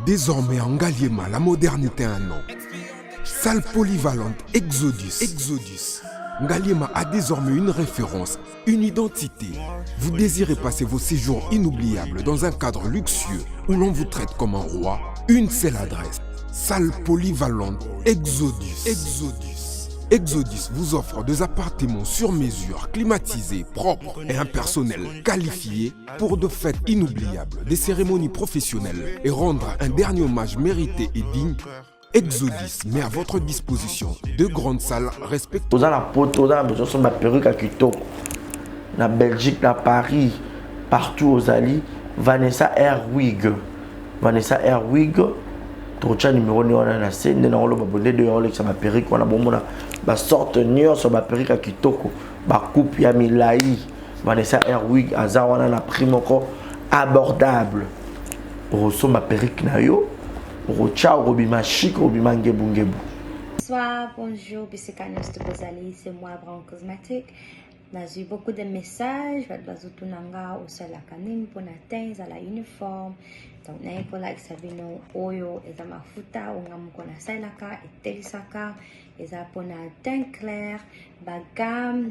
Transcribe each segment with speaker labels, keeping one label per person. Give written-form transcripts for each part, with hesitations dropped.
Speaker 1: Désormais en Ngaliema, la modernité a un nom. Salle polyvalente Exodus. Ngaliema a désormais une référence, une identité. Vous désirez passer vos séjours inoubliables dans un cadre luxueux où l'on vous traite comme un roi? Une seule adresse. Salle polyvalente Exodus. Exodus vous offre des appartements sur mesure, climatisés, propres et un personnel qualifié pour de fêtes inoubliables, des cérémonies professionnelles et rendre un dernier hommage mérité et digne. Exodus met à votre disposition deux grandes salles respectueuses.
Speaker 2: Dans la pote, on a besoin de ma perruque à Kitoko. Na Belgique, na Paris, partout aux alliés. Vanessa Airwig. Trocha numéro 9 on a la scène, on a le babonné de Rolex sur ma perruque, on a bon ma sorte nior sur ma perruque à Kitoko, ma coupe ya Milai, Vanessa Airwig, Azar on a la prime encore abordable. Pour ça ma perruque na yo, pour ciao robima chic robima ngebu.
Speaker 3: Bonsoir, bonjour, Bissekanos de Bozali, c'est moi, Brown Cosmétique. J'ai eu beaucoup de messages, je nanga au salakaning pour atteindre la uniforme. Donc, na pour like sabino oyo eza mafuta ongamuko na salaka etelisaka eza pour na teint clair, bagam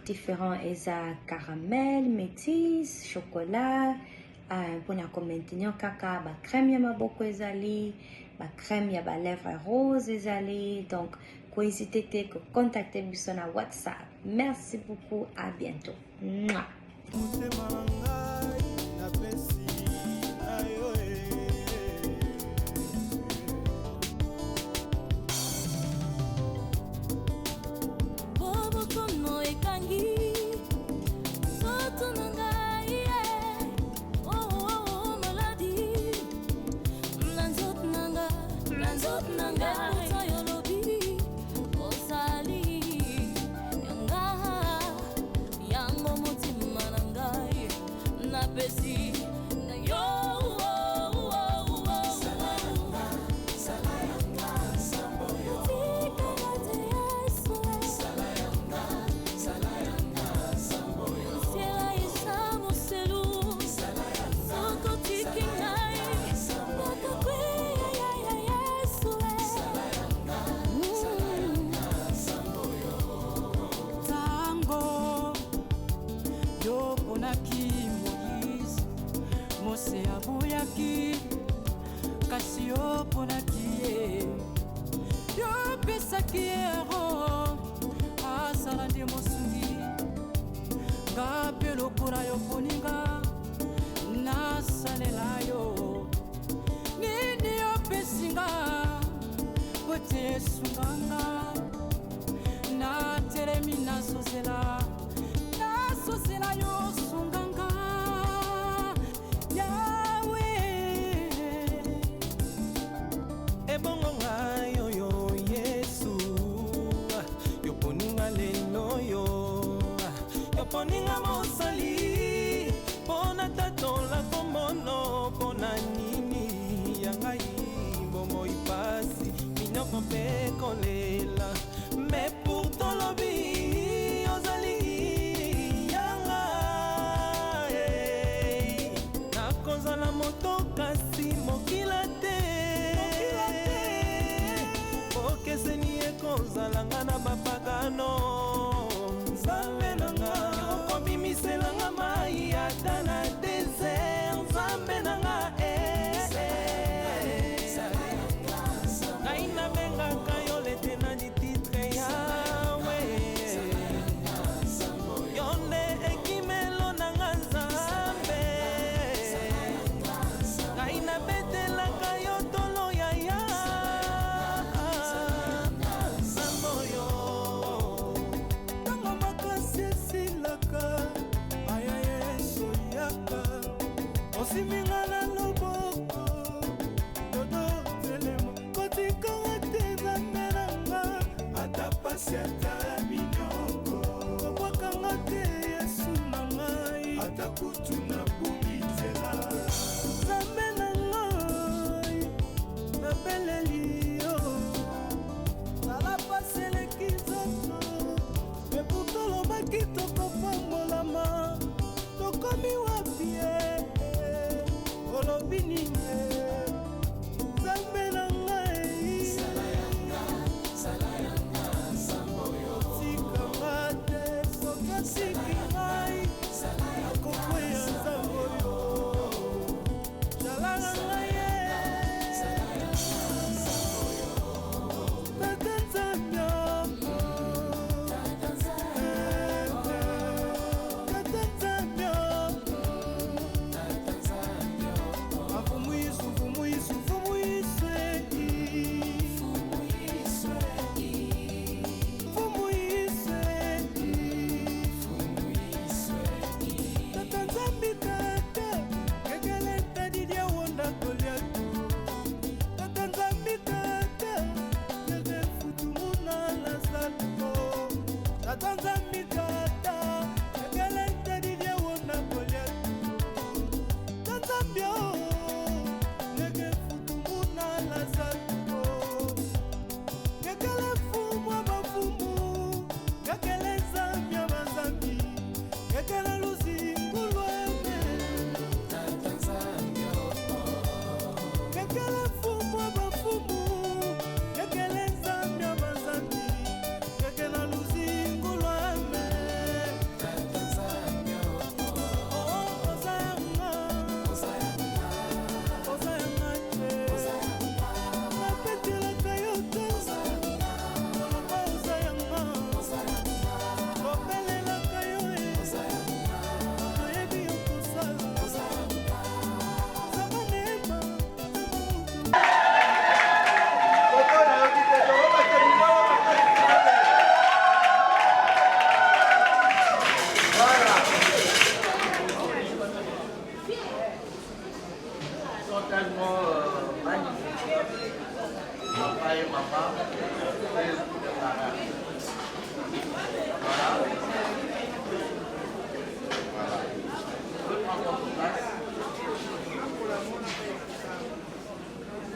Speaker 3: différents eza caramel, métis, chocolat, pour na maintenir kaka ba crème ya maboko ezali, ba crème ya ba lèvres rose ezali. Donc, n'hésitez pas à contacter sur WhatsApp. Merci beaucoup, à bientôt. Mouah.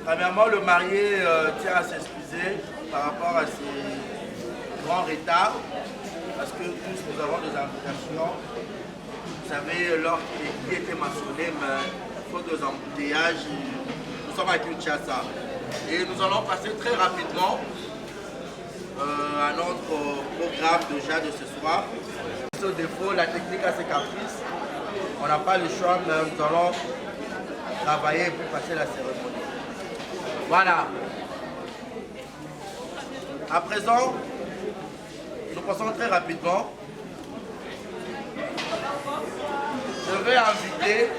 Speaker 2: Premièrement, le marié tient à s'excuser par rapport à ses grands retards, parce que tous nous avons des invitations. Vous savez, l'heure qui était mentionné, mais faute des embouteillages, nous sommes à Kinshasa. Et nous allons passer très rapidement à notre programme déjà de ce soir. Ce défaut, la technique a ses caprices. On n'a pas le choix, mais nous allons travailler et puis passer la cérémonie. Voilà. À présent, nous passons très rapidement. Je vais inviter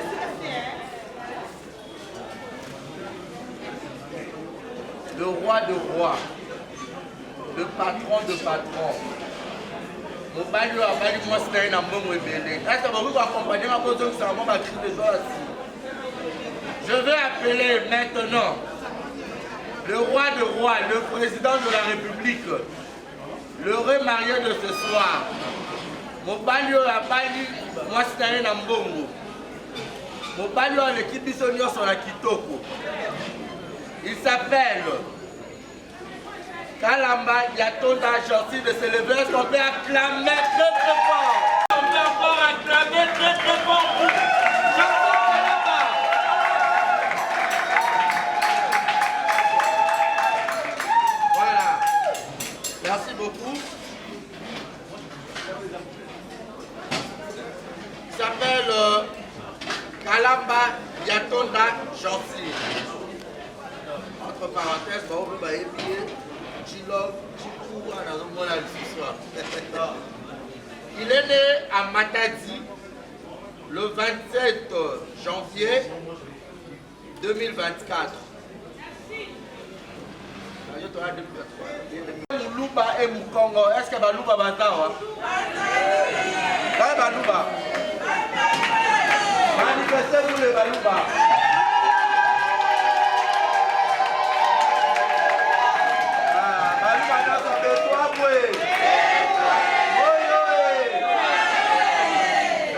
Speaker 2: le roi de rois, le patron de patrons. Je vais appeler maintenant le roi de rois, le président de la République, le remarié de ce soir. Mobalio Abali, moi c'est un Mbongo. Mobalio a l'équipe Bissonio sur la Kitoko. Il s'appelle Kalamba Yatonda Gentil de se lever. Est-ce qu'on peut acclamer très très fort? On peut encore acclamer très très fort pour Gentil Kalamba. Voilà. Merci beaucoup. Il s'appelle Kalamba Yatonda Gentil. Entre parenthèses, on peut épier. Il est né à Matadi le 27 janvier 2024. Moulouba et Moukongo, est-ce que Balouba Batawa? Balouba. Manifestez-vous les Balouba.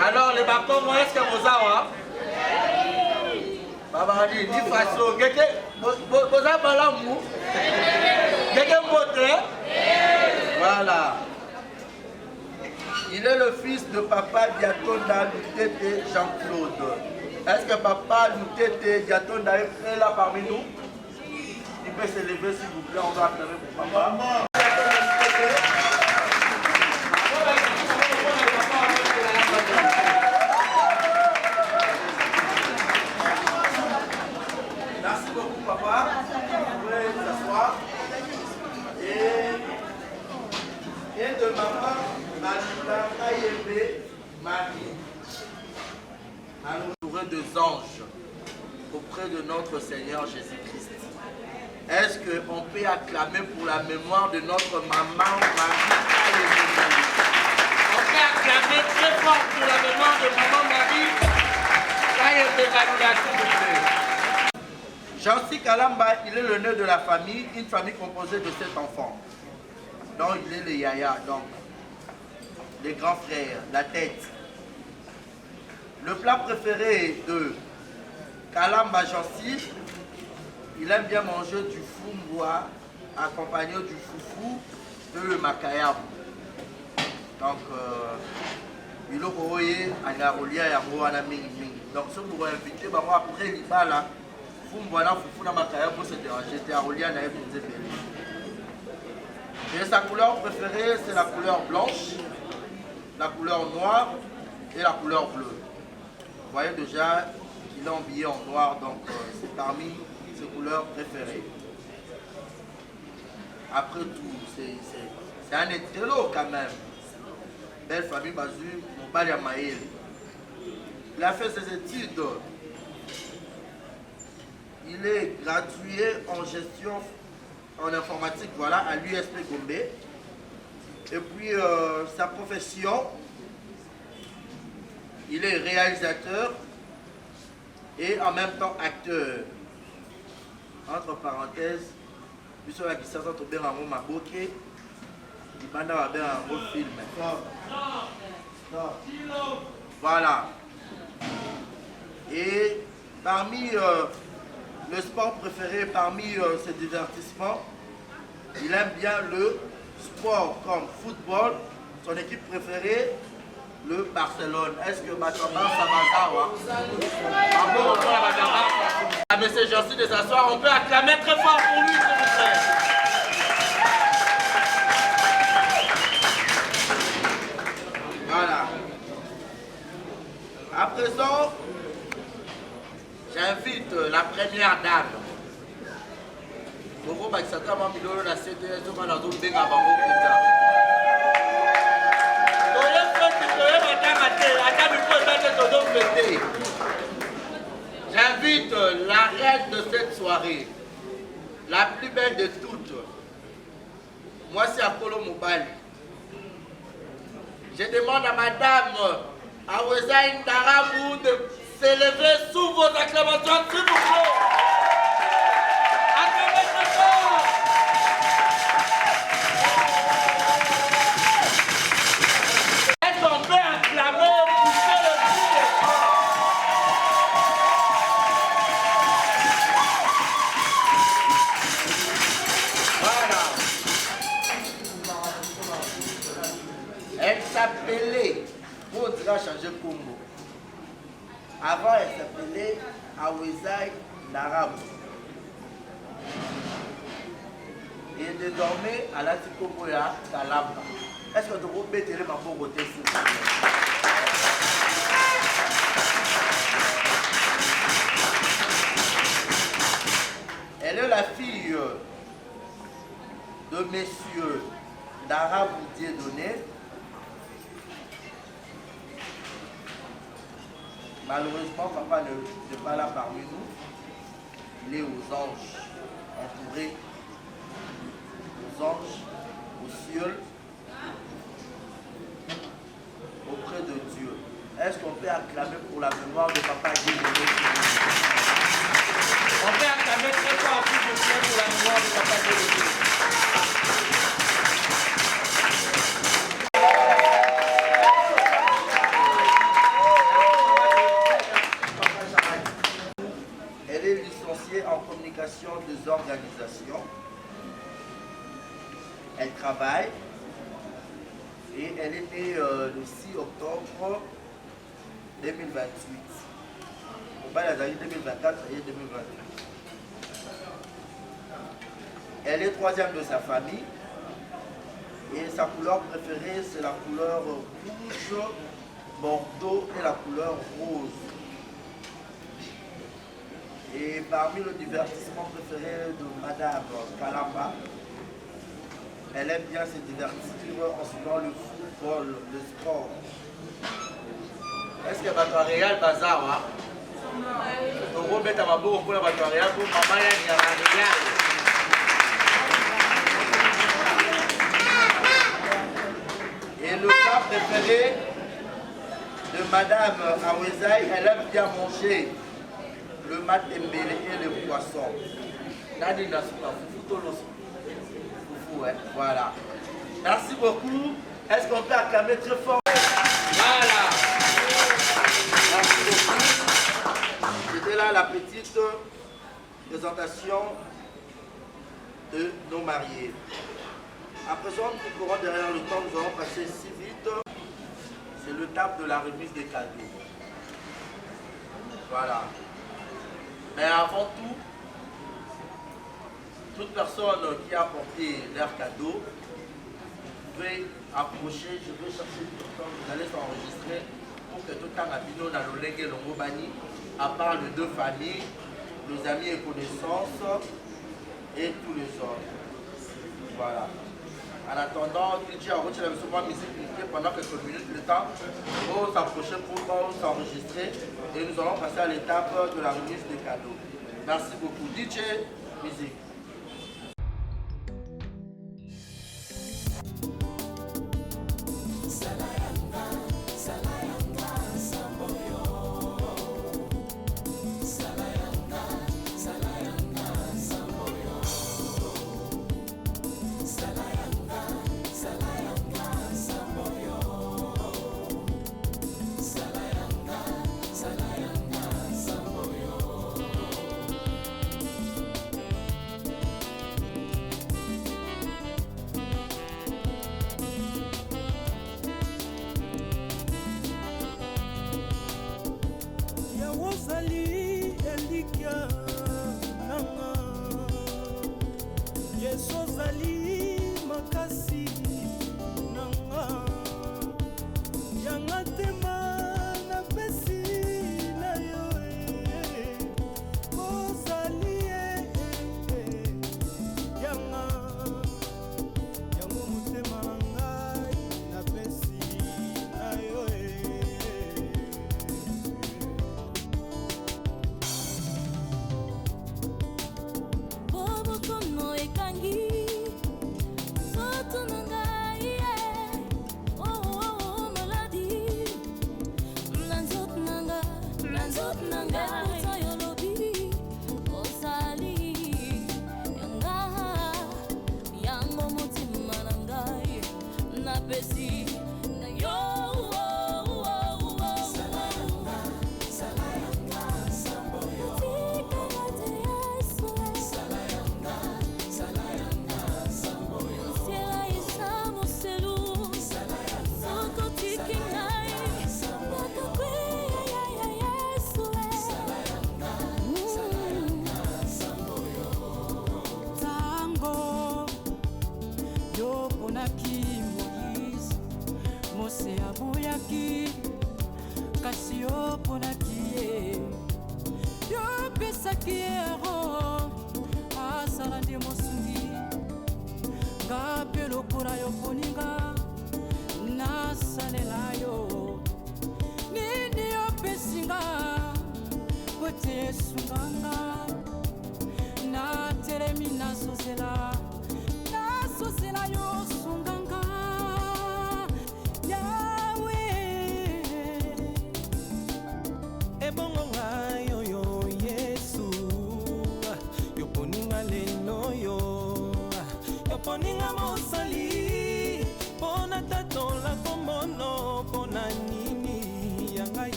Speaker 2: Alors les bacons, est-ce que vous avez? Baba dit, ni façon, vous avez l'amour. Voilà. Il est le fils de papa Diatonda Loutete Jean-Claude. Est-ce que papa Loutete Diatonda est là parmi nous? Il peut se lever s'il vous plaît, on va acclamer pour papa. Merci beaucoup papa. Vous pouvez s'asseoir. Et de maman, Manuta Kayebe Marie, entourée de anges auprès de notre Seigneur Jésus-Christ. Est-ce qu'on peut acclamer pour la mémoire de notre maman Marie Kayebe Marie? On peut acclamer très fort pour la mémoire de maman Marie Kayebe Marie. Gentil Kalamba, il est le nœud de la famille, une famille composée de 7 enfants. Donc il est le yaya. Donc les grands frères, la tête. Le plat préféré de Kalamba Jansi, il aime bien manger du fumbwa accompagné du foufou de makayab. Donc, il a envoyé à la Rolia et à Moana Ming. Donc, ce pour inviter, après l'Ibala, fumbwa na foufou na makayab pour se déranger. J'étais à Rolia et et sa couleur préférée, c'est la couleur blanche, la couleur noire et la couleur bleue. Vous voyez déjà qu'il est habillé en noir, donc c'est parmi ses couleurs préférées. Après tout, c'est un hétéro quand même. Belle famille Bazu, Mobali Amaïl. Il a fait ses études. Il est gradué en gestion en informatique, voilà, à l'USP Gombe. Et puis sa profession, il est réalisateur et en même temps acteur. Entre parenthèses, puisque la licence entre Bérango Maboké, il va avoir un film. Voilà. Et parmi le sport préféré, parmi ses divertissements, il aime bien le sport comme football. Son équipe préférée, le Barcelone. Est-ce que Batamba Sabazawa? Ah, mais c'est gentil de s'asseoir. On peut acclamer très fort pour lui, s'il vous plaît. Voilà. À présent, j'invite la première dame. Boko Bakisaka Mamidolo la CDS au Manazo Benga Bango Pita. J'invite la reine de cette soirée, la plus belle de toutes. Moi, c'est Apollo Mobali. Je demande à madame Awezaï Darabou de s'élever sous vos acclamations, s'il vous plaît. Acclamez très fort. Est-ce qu'on peut acclamer pour faire le bruit? Voilà. Elle s'appelait, on dirait changer Congo. Avant, elle s'appelait Awezaï Darabou. Et désormais, à la Tikoboya, Kalamba. Est-ce que vous pouvez mettre ma pauvreté s'il vous plaît? Elle est la fille de messieurs Darabou Dieudonné. Malheureusement, papa n'est pas là parmi nous. Il est aux anges, entouré aux anges, aux cieux, auprès de Dieu. Est-ce qu'on peut acclamer pour la mémoire de papa Dieudonné? On peut acclamer très fort pour la mémoire de papa Dieudonné. Elle est licenciée en communication des organisations. Elle travaille et elle est née le 6 octobre 2028. On va les années 2024 et 2028. Elle est troisième de sa famille et sa couleur préférée c'est la couleur rouge, bordeaux et la couleur rose. Et parmi le divertissement préféré de Madame Kalamba, elle aime bien se divertir en suivant le football, le sport. Est-ce que votre Réal Bazar, on va mettre à ma bourre pour la Réal pour maman et Réal. Et le plat préféré de Madame Awezaï, elle aime bien manger le matembele et le poisson. Nani n'a pas foufou, ouais, voilà. Merci beaucoup. Est-ce qu'on peut acclamer très fort? Voilà. Merci beaucoup. C'était là la petite présentation de nos mariés. À présent, nous courons derrière le temps, nous allons passer si vite. C'est l'étape de la remise des cadeaux. Voilà. Mais avant tout, toute personne qui a apporté leur cadeau, vous pouvez approcher, je vais chercher le temps, vous allez s'enregistrer pour que tout le temps Abino dans le Lengue Longobani, à part les deux familles, les amis et connaissances et tous les autres. Voilà. En attendant, DJ a retiré la musique pendant quelques minutes, le temps pour s'approcher pour s'enregistrer et nous allons passer à l'étape de la remise des cadeaux. Merci beaucoup. DJ, musique.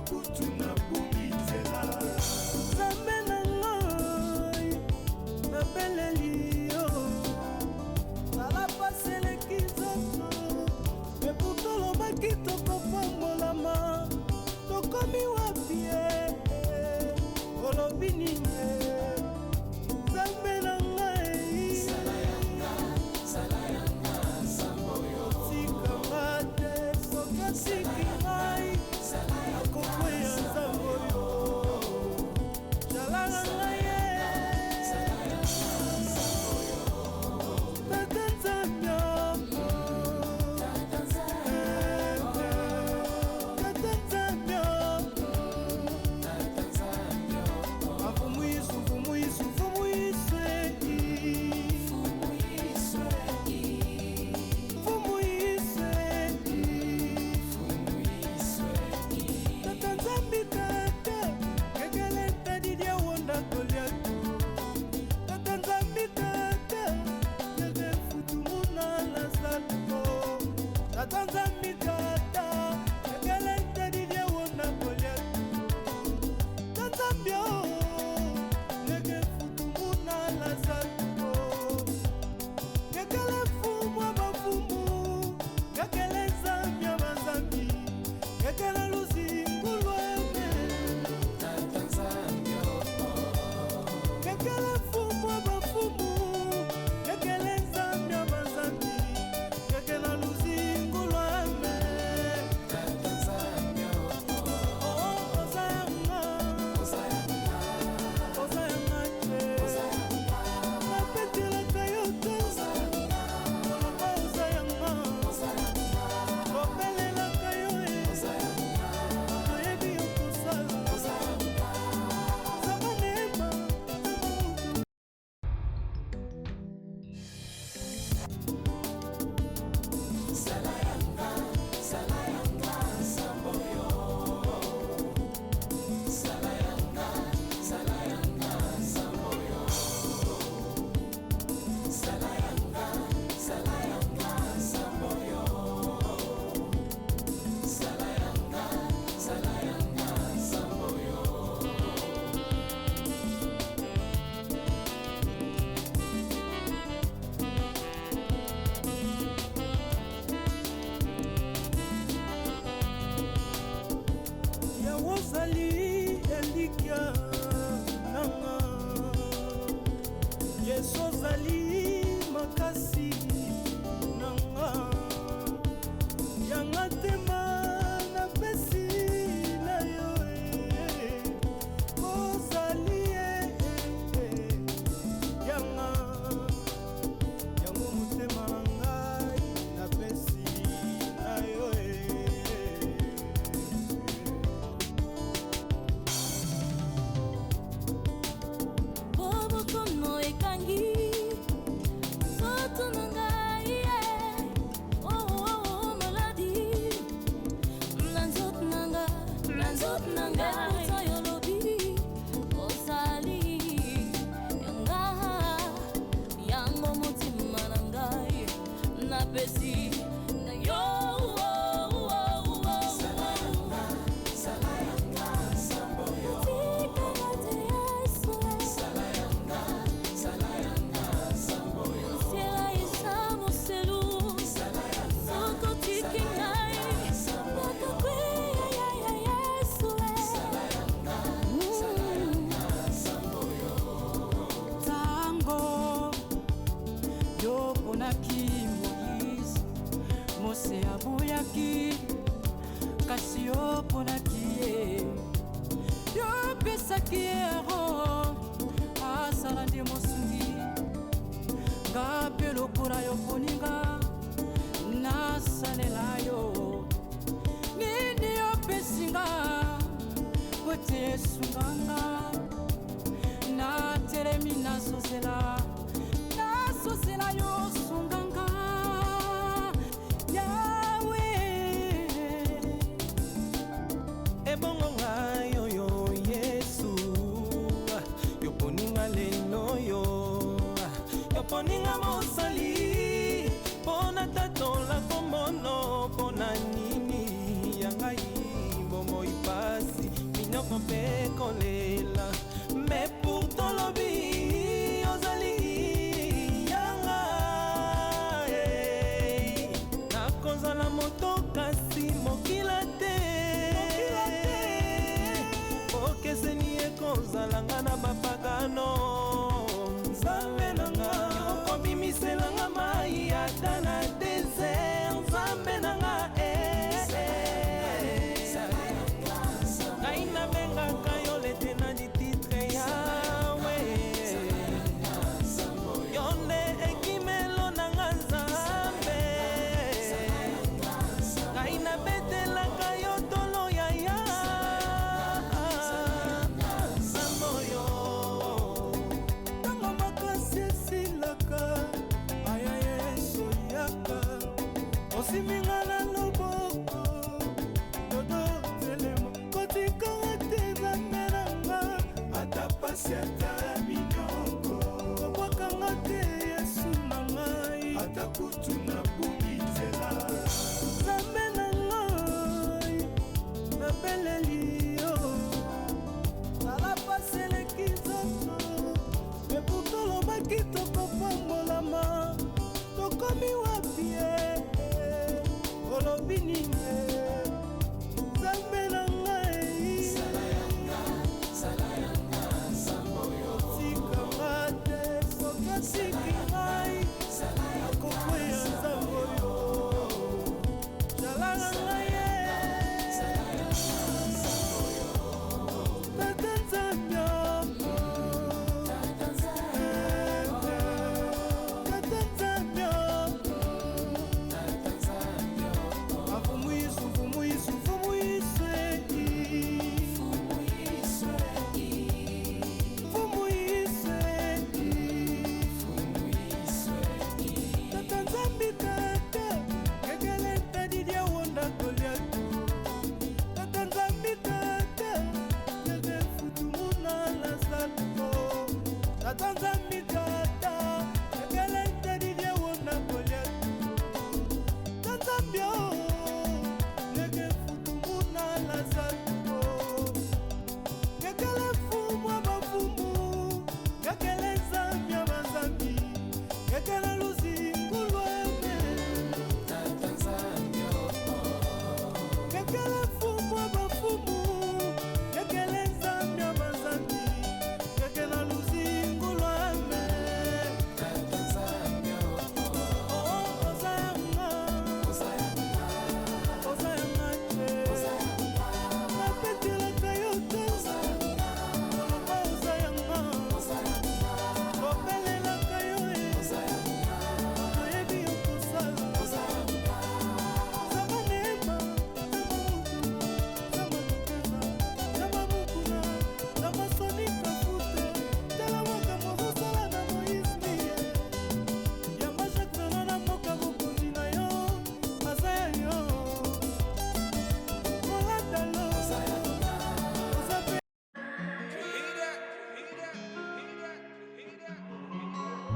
Speaker 4: Kutu na bumi Kozalanga na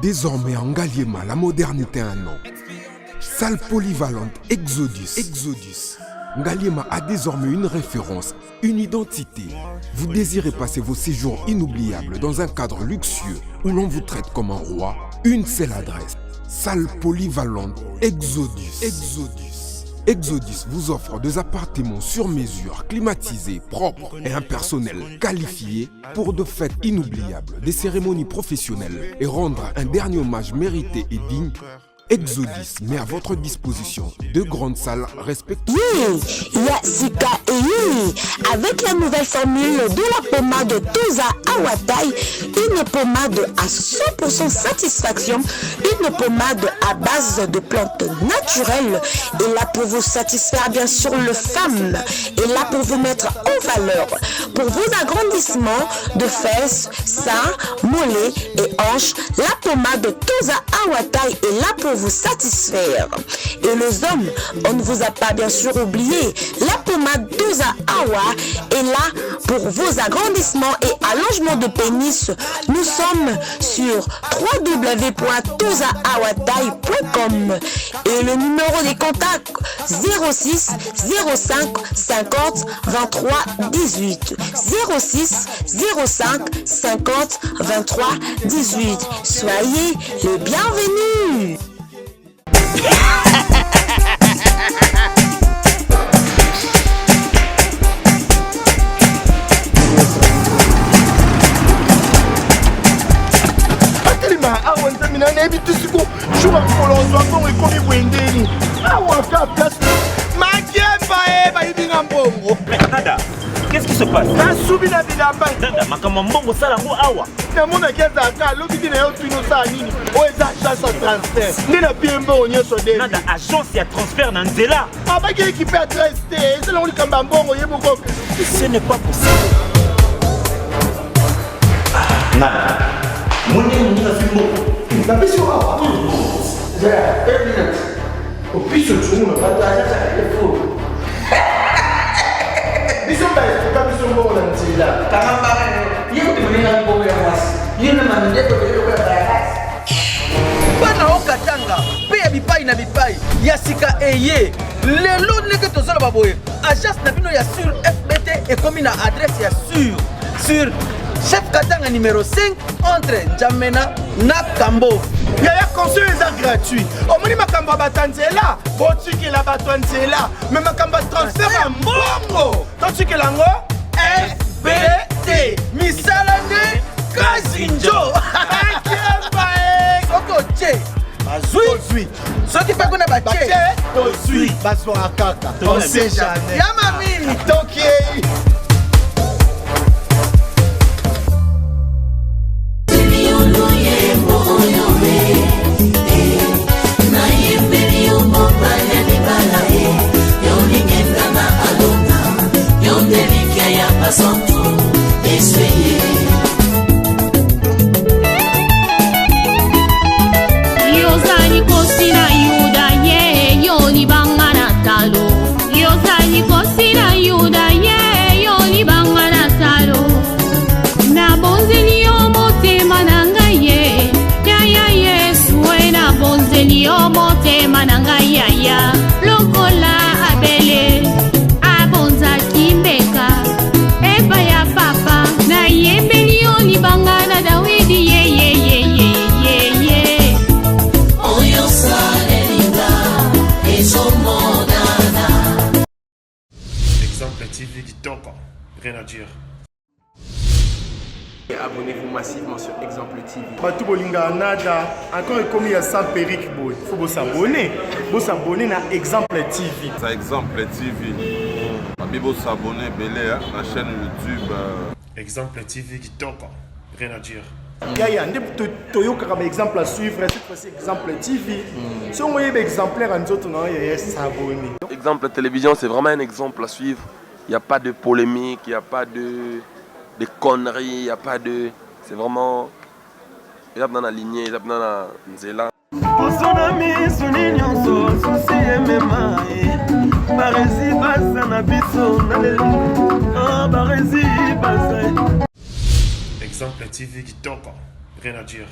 Speaker 1: Désormais en Ngaliema, la modernité a un nom. Salle polyvalente Exodus. Ngaliema a désormais une référence, une identité. Vous désirez passer vos séjours inoubliables dans un cadre luxueux où l'on vous traite comme un roi? Une seule adresse. Salle polyvalente Exodus. Exodus vous offre des appartements sur mesure, climatisés, propres et un personnel qualifié pour de fêtes inoubliables, des cérémonies professionnelles et rendre un dernier hommage mérité et digne. Exodus met à votre disposition deux grandes salles respectives.
Speaker 4: Sika et Yui, avec la nouvelle formule de la pommade Toza Awatai, une pommade à 100% satisfaction, une pommade à base de plantes naturelles, et là pour vous satisfaire bien sûr le femme, et là pour vous mettre en valeur, pour vos agrandissements de fesses, seins, mollets et hanches, la pommade Toza Awatai est là pour vous satisfaire. Et les hommes, on ne vous a pas bien sûr oublié, la pommade Toza Awa est là pour vos agrandissements et allongements de pénis. Nous sommes sur www.tozaawatai.com et le numéro des contacts 06 05 50 23 18 06 05 50 23 18. Soyez les bienvenus.
Speaker 5: Nada, qu'est-ce qui se passe? Nada, agence et transfert dans Nzela. Ce n'est pas possible. Nada.
Speaker 6: Biso ba est pas biso bon na nzela. Kama ba ye o te mona ngombe ya bana okatanga mpe ya bipai na bipai ya sika eye lelo ndenge tozala baboye agence na bino ya sur fbt ekomi na adresse ya sur chef katanga numéro 5 entre Njamena na Kambo.
Speaker 7: Yaya conseil eza gratuit omoni makambo ya bato nzela botikela bato nzela me makambo ya transfert ya mbongo totikela yango fbt misala nde kazinjo
Speaker 6: okoche bazwi soki mpe kuna bache
Speaker 7: tozwi bazwaka kaka on sait jamais
Speaker 6: ya mamini
Speaker 7: tokei
Speaker 8: TV Kitoko, rien à dire.
Speaker 9: Abonnez-vous massivement sur Exemple TV.
Speaker 7: Batou bolinga nada, encore commis à ça Peric Boy. Faut vous s'abonner. Vous s'abonner à Exemple TV.
Speaker 10: Ça Exemple TV. Babi vous s'abonner belé la chaîne YouTube.
Speaker 8: Exemple TV Kitoko, rien à dire.
Speaker 7: Yaya, Toyoka comme exemple à suivre, cette fois-ci Exemple TV. Si on voyait exemplaire en autres, on va s'abonner.
Speaker 11: Exemple télévision, c'est vraiment un exemple à suivre. Il n'y a pas de polémique, il n'y a pas de conneries, il n'y a pas de... C'est vraiment... Il y a dans la lignée, il y a dans la nzela.
Speaker 8: Exemple TV Kitoko, rien à dire.